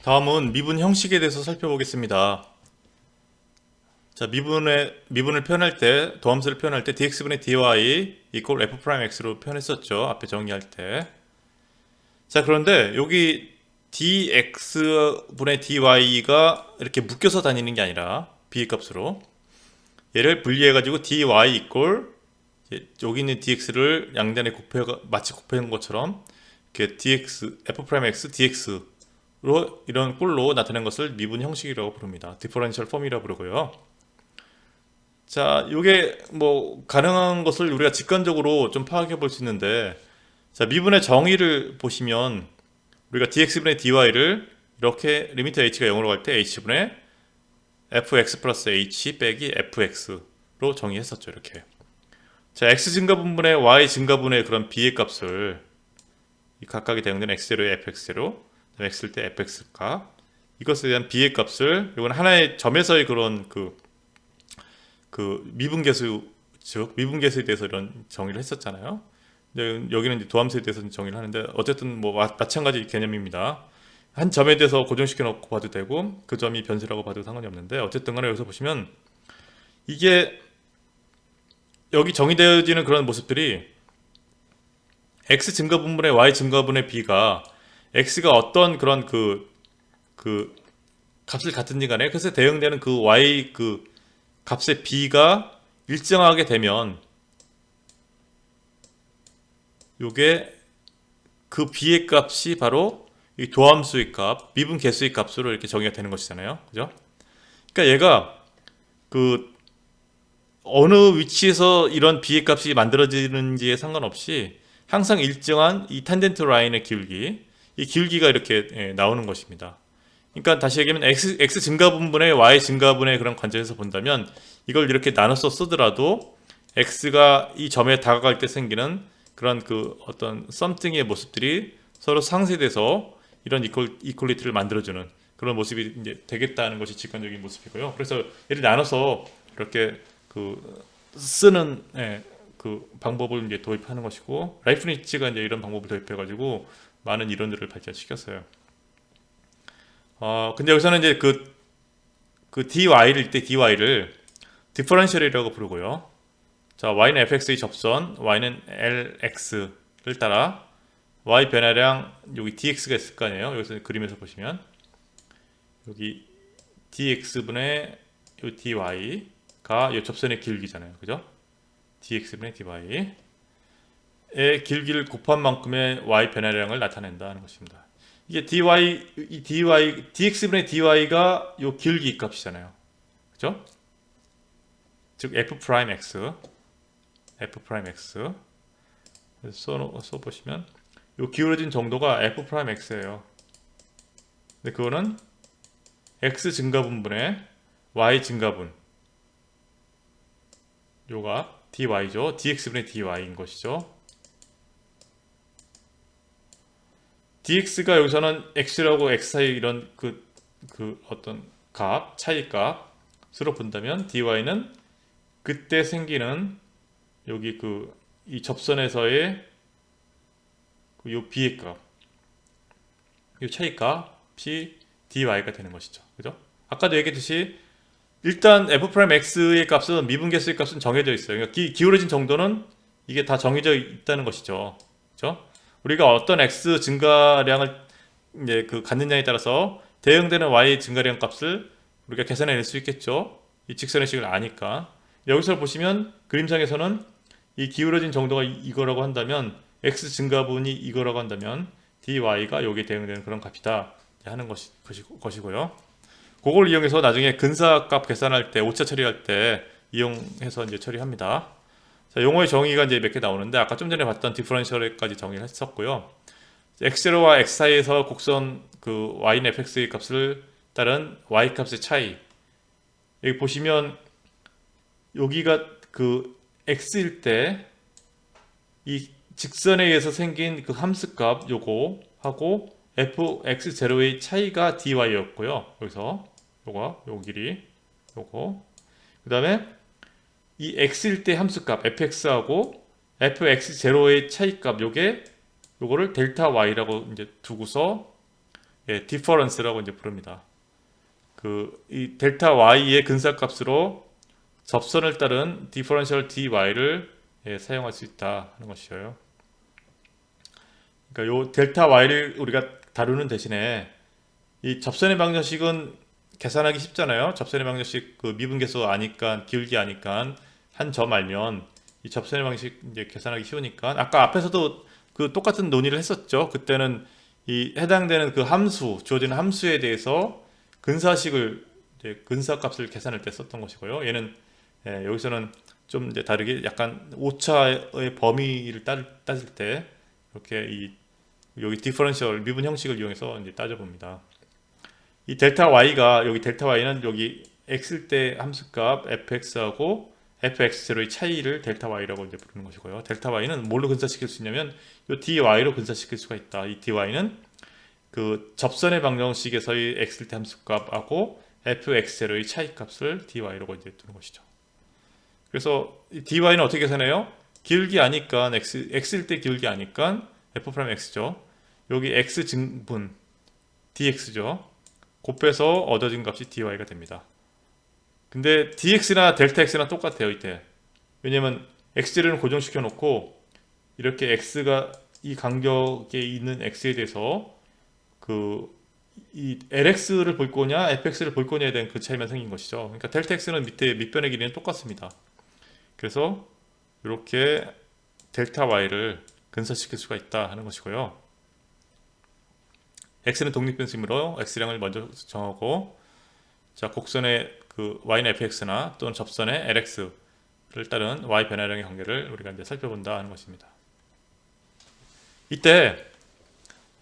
다음은 미분 형식에 대해서 살펴보겠습니다. 자, 미분을 표현할 때, 도함수를 표현할 때 dx분의 dy equal f'x로 표현했었죠. 앞에 정의할 때. 자, 그런데 여기 dx분의 dy가 이렇게 묶여서 다니는 게 아니라 비값으로 얘를 분리해가지고 dy equal 여기 있는 dx를 양단에 마치 곱해놓은 것처럼 이렇게 dx, f'x, dx로 이런 꼴로 나타낸 것을 미분 형식이라고 부릅니다. 디퍼런셜 폼이라고 부르고요. 자, 이게 뭐 가능한 것을 우리가 직관적으로 좀 파악해 볼 수 있는데, 자, 미분의 정의를 보시면 우리가 dx분의 dy를 이렇게 리미트 h가 0으로 갈 때 h분의 fx 플러스 h 빼기 fx로 정의했었죠. 이렇게. 자, x 증가분분의 y 증가분의 그런 b의 값을 이 각각이 대응되는 x0에 fx0, x일 때 fx 값, 이것에 대한 b의 값을 이건 하나의 점에서의 그런 미분계수, 즉 미분계수에 대해서 이런 정의를 했었잖아요. 근데 여기는 이제 도함수에 대해서 정의를 하는데 어쨌든 뭐 마찬가지 개념입니다. 한 점에 대해서 고정시켜 놓고 봐도 되고 그 점이 변수라고 봐도 상관이 없는데, 어쨌든 간에 여기서 보시면 이게 여기 정의되어지는 그런 모습들이 x 증가분분의 y 증가분의 b가 x가 어떤 그런 그 값을 갖든지 간에 그래서 대응되는 그 y 값의 b가 일정하게 되면 요게 그 b의 값이 바로 이 도함수의 값, 미분 개수의 값으로 이렇게 정의가 되는 것이잖아요. 그죠? 그러니까 얘가 그 어느 위치에서 이런 b의 값이 만들어지는지에 상관없이 항상 일정한 이 탄젠트 라인의 길기, 이 길기가 이렇게 나오는 것입니다. 그러니까 다시 얘기하면 x 증가분분의 y 증가분의 그런 관점에서 본다면 이걸 이렇게 나눠서 쓰더라도 x가 이 점에 다가갈 때 생기는 그런 그 어떤 썸띵의 모습들이 서로 상쇄돼서 이런 이퀄리티를 만들어주는 그런 모습이 이제 되겠다는 것이 직관적인 모습이고요. 그래서 얘를 나눠서 이렇게 쓰는 그 방법을 이제 도입하는 것이고, 라이프니츠가 이제 이런 방법을 도입해가지고 많은 이론들을 발전시켰어요. 근데 여기서는 이제 dy를 디퍼런셜이라고 부르고요. 자, y는 fx의 접선, y는 lx를 따라 y 변화량 여기 dx가 있을 거 아니에요. 여기서 그림에서 보시면 여기 dx분의 요 dy가 이 접선의 길기잖아요. 그죠? dx분의 dy의 길기를 곱한 만큼의 y 변화량을 나타낸다는 것입니다. 이게 dx분의 dy가 요 길기 값이잖아요. 그죠? 즉 f'x 써보시면 요 기울어진 정도가 f'x예요. 근데 그거는 x 증가분분의 y 증가분, 요가 dy죠. dx분의 dy인 것이죠. dx가 여기서는 x라고 x 사이 이런 어떤 차이 값으로 본다면 dy는 그때 생기는 여기 이 접선에서의 요 b의 값, 요 차이 값이 dy가 되는 것이죠. 그죠? 아까도 얘기했듯이 일단 f'x의 값은 미분계수의 값은 정해져 있어요. 그러니까 기울어진 정도는 이게 다 정해져 있다는 것이죠. 그죠? 우리가 어떤 x 증가량을 이제 갖느냐에 따라서 대응되는 y 증가량 값을 우리가 계산해낼 수 있겠죠. 이 직선의 식을 아니까. 여기서 보시면 그림상에서는 이 기울어진 정도가 이거라고 한다면 x 증가분이 이거라고 한다면 dy가 여기에 대응되는 그런 값이다 하는 것이고요. 그걸 이용해서 나중에 근사값 계산할 때, 오차 처리할 때 이용해서 이제 처리합니다. 자, 용어의 정의가 이제 몇 개 나오는데 아까 좀 전에 봤던 디퍼런셜까지 정의를 했었고요. x0와 x 사이에서 곡선 y는 fx의 값을 따른 y 값의 차이. 여기 보시면 여기가 x일 때 이 직선에 의해서 생긴 함수값 요거 하고 fx0의 차이가 dy였고요. 여기서 요 길이 요거 그 다음에 이 x일 때 함수값 fx하고 fx0의 차이값 요거를 델타 y라고 이제 두고서 예, 디퍼런스라고 이제 부릅니다. 이 델타 y의 근사값으로 접선을 따른 디퍼런셜 dy를 예, 사용할 수 있다 하는 것이에요. 그러니까 요 델타 y를 우리가 다루는 대신에 이 접선의 방정식은 계산하기 쉽잖아요. 접선의 방정식 그 미분계수 아니까 기울기 아니까 한 점 알면 이 접선의 방식 이제 계산하기 쉬우니까 아까 앞에서도 그 똑같은 논의를 했었죠. 그때는 이 해당되는 그 함수 주어지는 함수에 대해서 근사식을 이제 근사값을 계산할 때 썼던 것이고요. 얘는 예, 여기서는 좀 이제 다르게 약간 오차의 범위를 따질 때 이렇게 여기 디퍼런셜 미분 형식을 이용해서 이제 따져봅니다. 이 델타 y가 여기 델타 y는 여기 x일 때 함수값 fx하고 fx0의 차이를 델타 y라고 이제 부르는 것이고요. 델타 y는 뭘로 근사시킬 수 있냐면 이 dy로 근사시킬 수가 있다. 이 dy는 그 접선의 방정식에서의 x일 때 함수값하고 fx0의 차이값을 dy라고 이제 두는 것이죠. 그래서 이 dy는 어떻게 계산해요? 기울기 아니까 x일 때 기울기 아니까 f'x죠. 여기 x 증분 dx죠. 곱해서 얻어진 값이 dy가 됩니다. 근데 dx나 델타 x나 똑같아요 이때. 왜냐면 x를 고정시켜 놓고 이렇게 x가 이 간격에 있는 x에 대해서 이 lx를 볼 거냐 fx를 볼 거냐에 대한 그 차이만 생긴 것이죠. 그러니까 델타 x는 밑에 밑변의 길이는 똑같습니다. 그래서 이렇게 델타 y를 근사시킬 수가 있다 하는 것이고요. x는 독립변수이므로 x량을 먼저 정하고, 자 곡선의 그 y는 fx나 또는 접선의 lx를 따른 y 변화량의 관계를 우리가 이제 살펴본다 하는 것입니다. 이때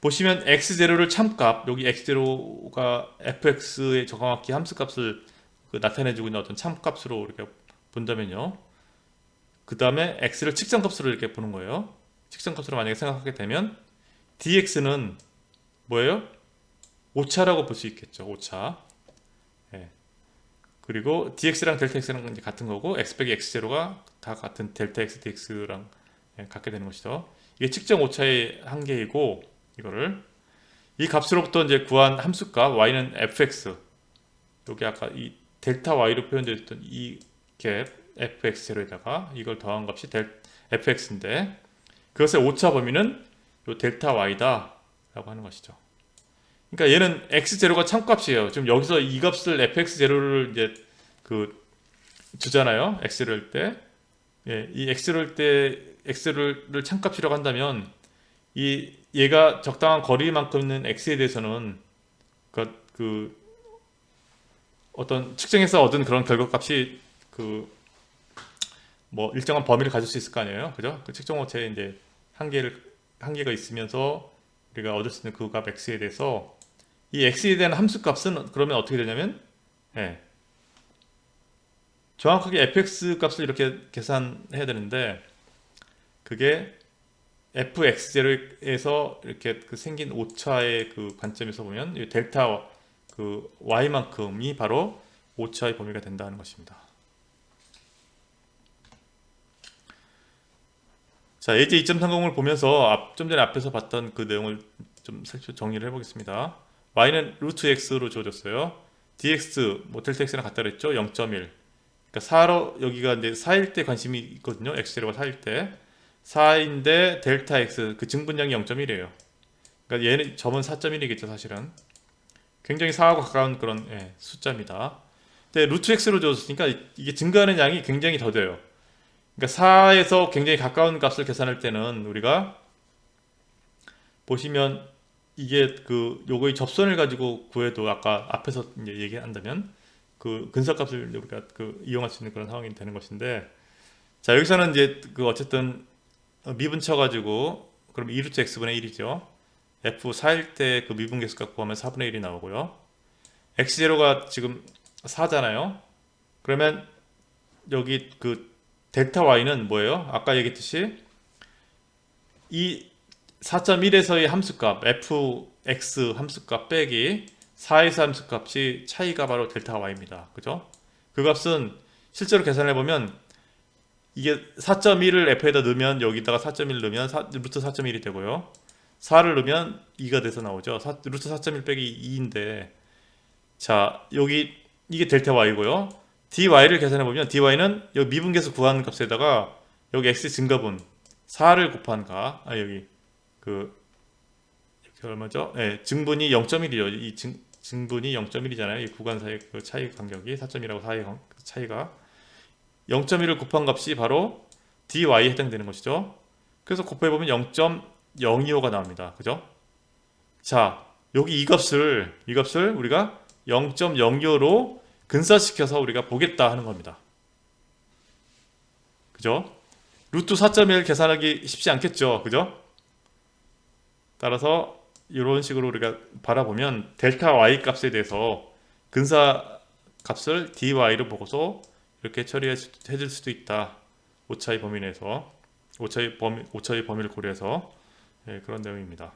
보시면 x0를 참값, 여기 x0가 fx의 정확히 함수값을 나타내주고 있는 어떤 참값으로 우리가 본다면요. 그 다음에 x를 측정값으로 이렇게 보는 거예요. 측정값으로 만약에 생각하게 되면 dx는 뭐예요? 오차라고 볼 수 있겠죠. 오차. 예. 그리고 dx랑 델타 x랑 이제 같은 거고 x 빼기 x0가 다 같은 델타 x dx랑 같게 되는 것이죠. 이게 측정 오차의 한계이고, 이거를 이 값으로부터 이제 구한 함수값 y는 fx, 여기 아까 이 델타 y로 표현되어 있던 이 갭 fx0에다가 이걸 더한 값이 fx인데, 그것의 오차 범위는 요 델타 y다 라고 하는 것이죠. 그러니까 얘는 x0가 참값이에요. 지금 여기서 이 값을 fx0를 이제 주잖아요. x를 때. 예, 이 x를 때 x를 참값이라고 한다면 얘가 적당한 거리만큼 있는 x에 대해서는 어떤 측정해서 얻은 그런 결과값이 뭐 일정한 범위를 가질 수 있을 거 아니에요. 그죠? 그 측정 오차에 이제 한계가 있으면서 우리가 얻을 수 있는 그 값 x에 대해서 이 x에 대한 함수값은 그러면 어떻게 되냐면, 예, 정확하게 fx 값을 이렇게 계산해야 되는데, 그게 fx0에서 이렇게 생긴 오차의 그 관점에서 보면 이 델타 y만큼이 바로 오차의 범위가 된다는 것입니다. 자, 예제 2.30을 보면서 좀 전에 앞에서 봤던 그 내용을 좀 정리를 해보겠습니다. y는 루트 x로 주어졌어요. dx, 뭐 델타 x랑 같다 그랬죠? 0.1. 그러니까 4로, 여기가 이제 4일 때 관심이 있거든요. x0가 4일 때. 4인데 델타 x, 그 증분량이 0.1이에요. 그러니까 얘는 점은 4.1이겠죠, 사실은. 굉장히 4하고 가까운 그런 숫자입니다. 근데 루트 x로 주어졌으니까 이게 증가하는 양이 굉장히 더뎌요. 그러니까 4에서 굉장히 가까운 값을 계산할 때는 우리가 보시면 이게 요거의 접선을 가지고 구해도 아까 앞에서 이제 얘기한다면 그 근사값을 우리가 이용할 수 있는 그런 상황이 되는 것인데, 자 여기서는 이제 어쨌든 미분 쳐가지고 그럼 2루트 x분의 1이죠. f 4일 때 그 미분계수값 구하면 4분의 1이 나오고요. x0가 지금 4잖아요. 그러면 여기 델타 y는 뭐예요? 아까 얘기했듯이 이 4.1에서의 함수값 fx 함수값 빼기 4에서 함수값이 차이가 바로 델타 y입니다. 그죠? 그 값은 실제로 계산해 보면 이게 4.1을 f에다 넣으면 여기다가 4.1 넣으면 루트 4.1이 되고요. 4를 넣으면 2가 돼서 나오죠. 루트 4.1 빼기 2인데 자 여기 이게 델타 y고요. dy를 계산해 보면 dy는 여기 미분계수 구하는 값에다가 여기 x 증가분 4를 곱한 가 여기 그 이렇게 얼마죠? 네, 증분이 0.1이요. 이 증분이 0.1이잖아요. 이 구간 사이 그 차이 간격이 4.1하고 4의 차이가 0.1을 곱한 값이 바로 dy에 해당되는 것이죠. 그래서 곱해 보면 0.025가 나옵니다. 그죠? 자, 여기 이 값을 우리가 0.025로 근사시켜서 우리가 보겠다 하는 겁니다. 그죠? 루트 4.1 계산하기 쉽지 않겠죠. 그죠? 따라서 이런 식으로 우리가 바라보면 델타 y 값에 대해서 근사 값을 dy로 보고서 이렇게 처리해 줄 수도 있다. 오차의 범위 내에서 오차의 범위를 고려해서 그런 내용입니다.